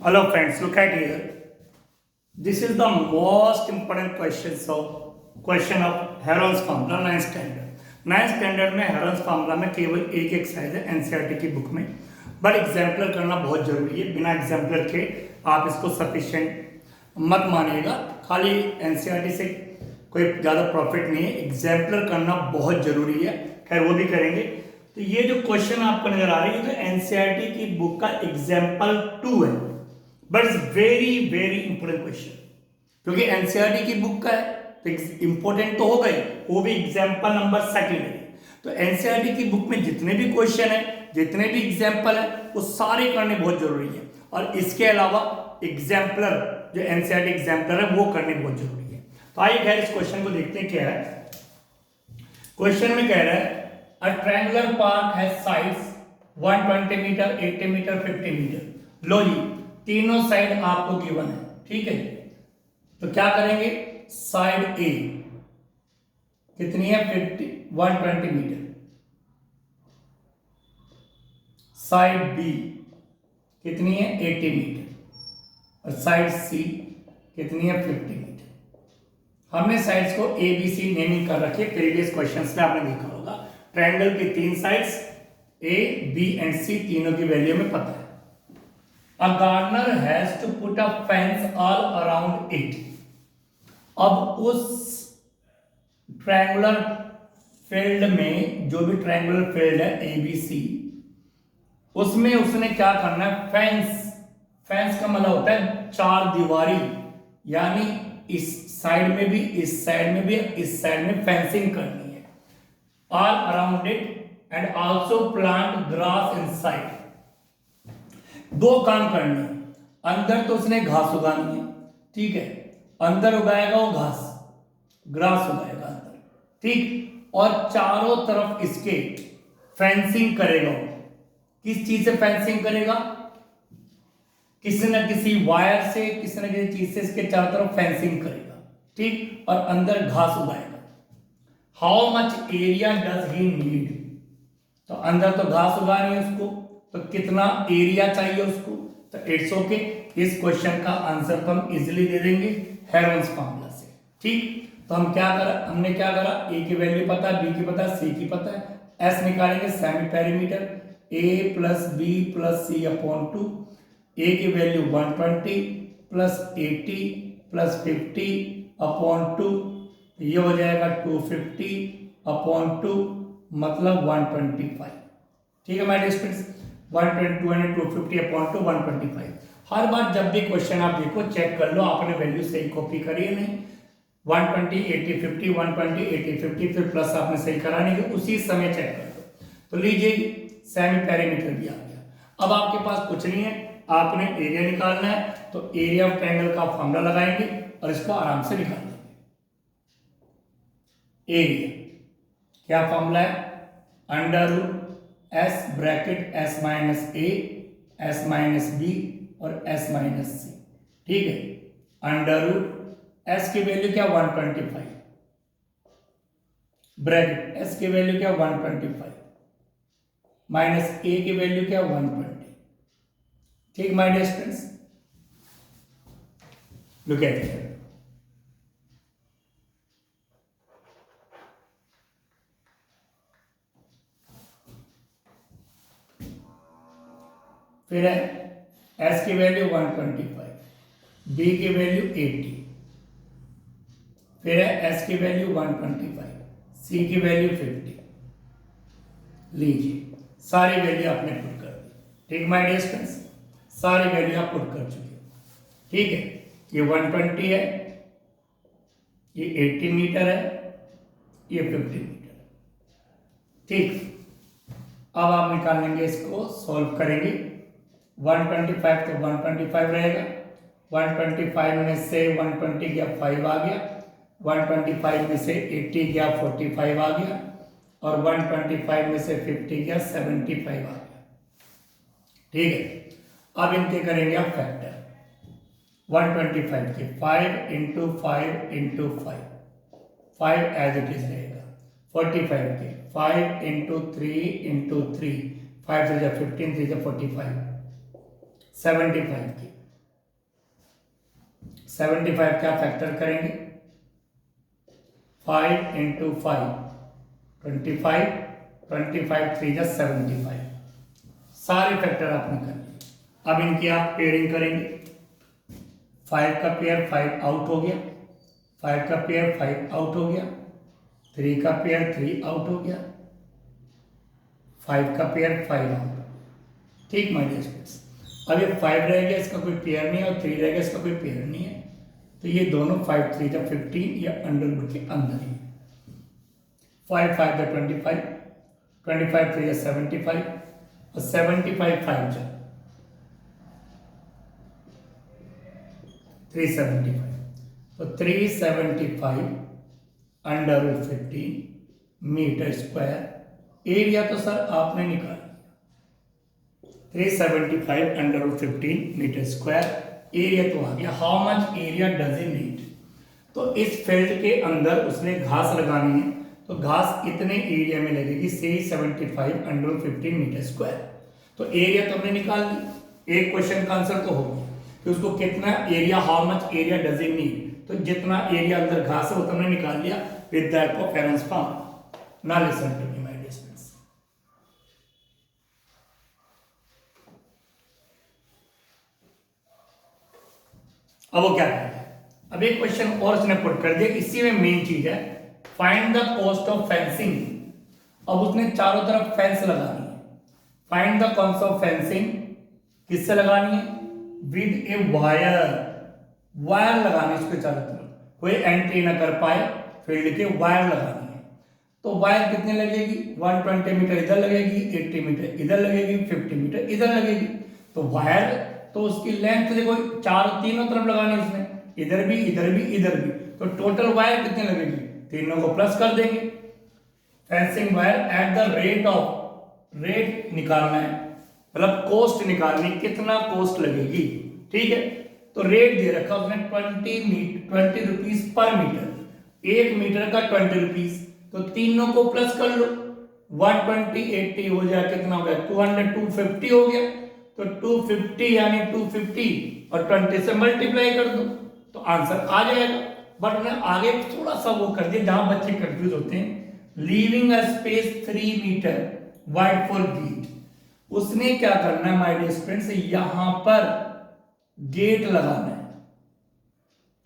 Hello friends, look at here. This is the most important question of Heron's formula 9th standard. 9th standard में herons formula में केवल एक exercise है NCERT की book में, but exemplar करना बहुत जरूरी है। बिना एग्जाम्पलर के आप इसको सफिशिएंट मत मानिएगा। खाली एनसीईआरटी से कोई ज़्यादा प्रॉफिट नहीं है, एग्जाम्पलर करना बहुत जरूरी है। खैर वो भी करेंगे। तो ये जो क्वेश्चन आपको नजर आ रही है तो एनसीईआरटी की बुक का एग्जाम्पल 2 है, but it's very very important question क्योंकि एनसीईआरटी की बुक का है तो इंपॉर्टेंट तो हो गई, वो भी एग्जाम्पल नंबर 2 है। तो एनसीईआरटी की बुक में जितने भी क्वेश्चन है, जितने भी एग्जाम्पल है, वो सारे करने बहुत जरूरी है। और इसके अलावा एग्जाम्पलर, जो एनसीईआरटी एग्जाम्पलर है, वो करने बहुत जरूरी है। तो आइए खैर इस क्वेश्चन को देखते हैं क्या है। क्वेश्चन में कह रहा है a triangular park has sides 120 metre, 80 metre, 50 metre. लो जी, तीनों साइड आपको गिवन है, ठीक है। तो क्या करेंगे, साइड ए कितनी है 120 मीटर, साइड बी कितनी है 80 मीटर और साइड सी कितनी है 50 मीटर। हमने साइड्स को ए बी सी नेमिंग कर रखी है। प्रीवियस क्वेश्चंस में आपने देखा होगा ट्रायंगल की 3 साइड्स ए बी एंड सी, तीनों की वैल्यू में पता है। A gardener has to put a fence all around it. अब उस ट्रायंगुलर फील्ड में, जो भी ट्रायंगुलर फील्ड है ए बी सी, उसमें उसने क्या करना है, फेंस। फेंस का मतलब होता है चार दीवारी, यानी इस साइड में भी, इस साइड में भी, इस साइड में फेंसिंग करनी है। All around it and also plant grass inside. दो काम करने हैं। अंदर तो उसने घास उगानी है, ठीक है, अंदर उगाएगा वो घास, ग्रास उगाएगा अंदर, ठीक। और चारों तरफ इसके फेंसिंग करेगा। किस चीज से फेंसिंग करेगा, किसी न किसी वायर से, किसी न किसी चीज से इसके चारों तरफ फेंसिंग करेगा, ठीक, और अंदर घास उगाएगा। How much area does he need, तो अंदर तो घास उगानी है उसको, तो कितना एरिया चाहिए उसको। तो इट्स ओके, इस क्वेश्चन का आंसर तो हम इजीली दे देंगे हेरन्स फार्मूला से, ठीक। तो हम क्या करा, हमने क्या करा, ए की वैल्यू पता है, बी की पता है, सी की पता है, एस निकालेंगे सेमी पेरीमीटर ए प्लस बी प्लस सी अपॉन 2। ए की वैल्यू 120 प्लस 80 प्लस 50 अपॉन 2, ये हो जाएगा 250 अपॉन 2, मतलब 125, ठीक है माय डियर स्टूडेंट्स। 120 250 अपॉन 2 125। हर बार जब भी क्वेश्चन आप देखो चेक कर लो आपने वैल्यू सही कॉपी करी है नहीं। 120 80 50 120 80 50, फिर प्लस आपने सही करा नहीं, उसी समय चेक कर लो। तो लीजिए सेमी पेरीमीटर भी आ गया। अब आपके पास कुछ नहीं है, आपने एरिया निकालना है, तो एरिया ऑफ ट्रायंगल का फॉर्मूला लगाएंगे और इसको आराम से निकाल लेंगे। एरिया क्या फॉर्मूला है, under root s bracket s minus a, s minus b और एस माइनस सी, ठीक है। अंडर रूट एस की वैल्यू क्या 125, ब्रैकेट एस की वैल्यू क्या 125, माइनस ए की वैल्यू क्या 120, ठीक my dear students. Look at here, फिर है एस की वैल्यू 125, बी की वैल्यू 80, फिर है एस की वैल्यू 125, सी की वैल्यू 50। लीजिए सारी वैल्यू आपने पुट कर दी, ठीक माय डियर स्टूडेंट्स, सारी वैल्यू आप पुट कर चुके, ठीक है। ये 120 है, ये 80 मीटर है, ये 50 मीटर है, ठीक। अब आप निकाल लेंगे, इसको सॉल्व करेंगे। 125 तो 125 रहेगा, 125 में से 120 गया 5 आ गया, 125 में से 80 गया 45 आ गया, और 125 में से 50 गया 75 आ गया, ठीक है। अब इनके करेंगे आप फैक्टर। 125 के 5 into 5 into 5, 5 as it is रहेगा। 45 के 5 इंटू 3 इंटू 3, 5 3 15 3 45, 75 की 75 क्या फैक्टर करेंगे, 5 इंटू 5 25, 25 3 जा 75, सारे फैक्टर आपने कर लिए। अब इनकी आप पेयरिंग करेंगे, 5 का पेयर 5 आउट हो गया, 5 का पेयर 5 आउट हो गया, 3 का पेयर 3 आउट हो गया, 5 का पेयर 5 आउट। ठीक माय डियर स्टूडेंट्स, अब ये 5 रह गया, इसका कोई पेयर नहीं है, और 3 रह गया, इसका कोई पेयर नहीं है, तो ये दोनों 5 3 जा 15 या अंडरवुड के अंदर ही। 5 5 जा 25, 25 3 जा 75, और 75 5 जा 375, तो 375 अंडरवुड 15 मीटर स्क्वायर। एरिया तो सर आपने निकाल लिया, 375 अंडरवुड 15 मीटर स्क्वायर, एरिया तो आ गया। How much area does it need, तो इस फील्ड के अंदर उसने घास लगानी है, तो घास इतने एरिया में लगेगी 375 अंडरवुड 15 मीटर स्क्वायर। तो एरिया तो हमने निकाल ली, एक क्वेश्चन का आंसर तो हो गया कि उसको कितना area, how much area does it need, तो जितना एरिया अंदर घास है वो तो हमने निकाल लिया with the help of Heron's form. Now listen to me my dear students, अब वो क्या करेगा, अब एक क्वेश्चन और उसने पुट कर दिया, इसी में मेन चीज है find the cost of fencing. अब उसने चारों तरफ फेंस लगानी है, find the cost of fencing किससे लगानी है, विद ए वायर, वायर लगानी है इसके चारों तरफ, कोई एंट्री ना कर पाए फील्ड के, वायर लगानी है। तो वायर कितनी लगेगी, 120 मीटर इधर लगेगी, 80 मीटर इधर लगेगी, 50 मीटर इधर लगेगी। तो वायर तो उसकी लेंथ देखो तीनों तरफ लगानी है उसने, इधर भी इधर भी इधर भी, तो टोटल वायर कितनी लगेगी, तीनों को प्लस कर देंगे। Fencing wire at the rate of, rate निकालना है मतलब कॉस्ट निकालनी, कितना कॉस्ट लगेगी, ठीक है। तो रेट दे रखा उसने 20 रुपीज पर मीटर, 1 मीटर का 20 रुपीज, तो तीनों को प्लस कर लो, 120 80 हो जाए, कितना हो गया 200, 250 हो गया, तो 250 यानी 250 और 20 से मल्टीप्लाई कर दो तो आंसर आ जाएगा। बट उन्हें आगे थोड़ा सा वो कर दिया जहां बच्चे कंफ्यूज होते हैं, leaving a space 3 metre wide for gate. उसने क्या करना है माय डियर स्टूडेंट्स, यहां पर गेट लगाना है,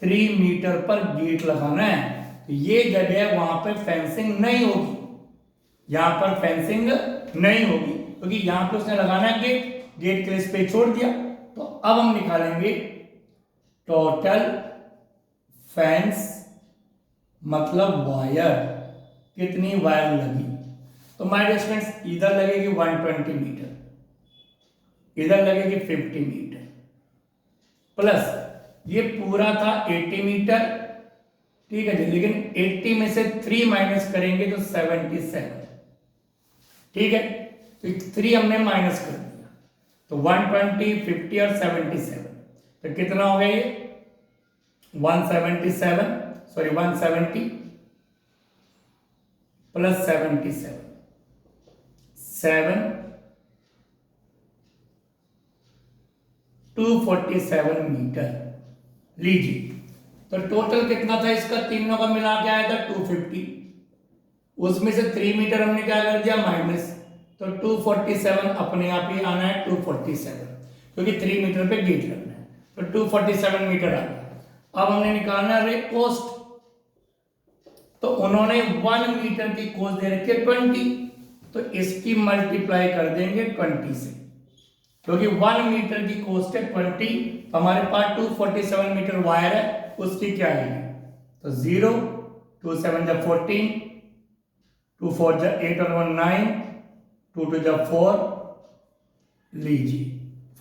3 मीटर पर गेट लगाना है, तो ये जगह वहां पर फेंसिंग नहीं होगी, यहां पर फेंसिंग नहीं होगी क्योंकि यहां पर उसने लगाना है गेट, गेट के लिए स्पेस छोड़ दिया। तो अब हम निकालेंगे टोटल फेंस मतलब वायर, कितनी वायर लगी, तो माय डियर स्टूडेंट्स इधर लगेगी 120 मीटर, इधर लगेगी 50 मीटर, प्लस ये पूरा था 80 मीटर, ठीक है जी, लेकिन 80 में से 3 माइनस करेंगे तो 77, ठीक है, तो 3 हमने माइनस कर दिया, तो 120 50 और 77, तो कितना हो गया ये 170 प्लस 77 7 247 मीटर लीजिए। तो टोटल कितना था इसका, तीनों का मिला के आया था 250, उसमें से 3 मीटर हमने क्या कर दिया माइनस, तो 247 अपने आप ही आना है 247 क्योंकि 3 मीटर पे गेट लगना है, तो 247 मीटर आ गया। अब हमने निकालना है कॉस्ट, तो उन्होंने 1 मीटर की कॉस्ट दे रखी है 20, तो इसकी मल्टीप्लाई कर देंगे 20 से, क्योंकि 1 मीटर की कॉस्ट है 20, तो हमारे पास 247 मीटर वायर है, उसकी क्या है, तो 0 2 7 जा 14, 2 4 जा 8 और 1 9, 2 2 जा 4, लीजिए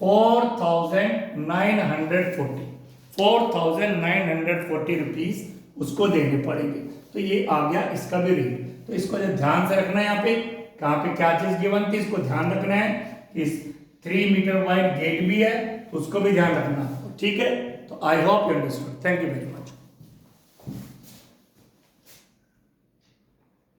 4,940 रुपीज उसको देने पड़ेंगे। तो ये आ गया इसका भी रेट, तो इसको जो ध्यान से रखना है, यहाँ पे कहाँ पे क्या चीज गिवन थी, इसको ध्यान रखना है। इस 3 मीटर वाइड गेट भी है, उसको भी ध्यान रखना, ठीक है। तो I hope you understood, thank you very much.